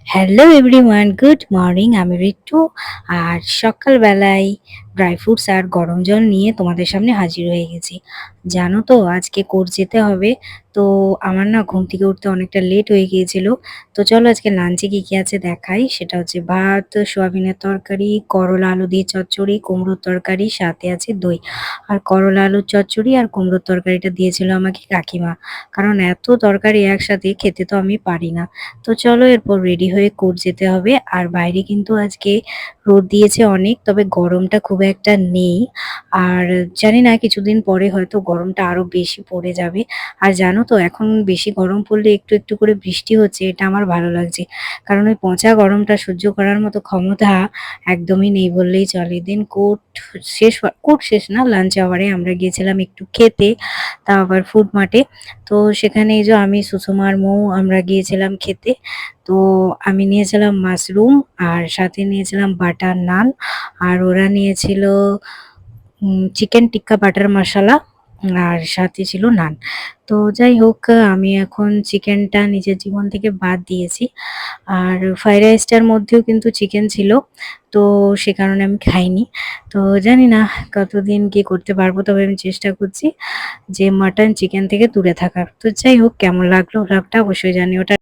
Hello everyone, good morning. আমি রিট্টু। আর সকালবেলায় dry fruits আর গরম জল নিয়ে তোমাদের সামনে হাজির হয়ে গেছি। জানো তো আজকে কোর্ট যেতে হবে। তো আমার না ঘুম থেকে উঠতে অনেকটা লেট হয়ে গিয়েছিল। তো চলো আজকে লাঞ্চে কি কি আছে দেখাই। সেটা হচ্ছে ভাত, সোয়াবিনের তরকারি, করলা আলু দিয়ে চচ্চড়ি, কুমড়োর তরকারি, সাথে আছে দই। আর করলা আলুর চচ্চড়ি আর কুমড়োর তরকারিটা দিয়েছিল আমাকে কাকিমা, কারণ এত তরকারি একসাথে খেতে তো আমি পারি না। তো চলো এরপর রেডি হয়ে কোর্ট যেতে হবে। আর বাইরে কিন্তু আজকে রোদ দিয়েছে অনেক, তবে গরমটা খুব একটা নেই। আর জানি না কিছুদিন পরে হয়তো গরমটা আরো বেশি পড়ে যাবে। আর জানো তো এখন বেশি গরম পড়লে একটু একটু করে বৃষ্টি হচ্ছে, এটা আমার ভালো লাগছে। কারণ ওই পচা গরমটা সহ্য করার মতো ক্ষমতা একদমই নেই বললেই চলে। দিন কোর্ট শেষ না, লাঞ্চ আওয়ারে আমরা গিয়েছিলাম একটু খেতে, তা আবার ফুড মার্টে। তো সেখানে এই যে আমি, সুষমা আর মৌ আমরা গিয়েছিলাম খেতে। তো আমি নিয়েছিলাম মাশরুম, আর সাথে নিয়েছিলাম বাটার নান, আর ওরা নিয়েছিল চিকেন টিক্কা বাটার মশালা, আর সাথে ছিল নান। তো যাই হোক, আমি এখন চিকেনটা নিজের জীবন থেকে বাদ দিয়েছি। আর ফ্রাইড রাইসটার মধ্যেও কিন্তু চিকেন ছিল, তো সে কারণে আমি খাইনি। তো জানি না কতদিন কি করতে পারবো, তবে আমি চেষ্টা করছি যে মাটন চিকেন থেকে দূরে থাকার। তো যাই হোক, কেমন লাগলো ব্লগটা অবশ্যই জানিও। ওটা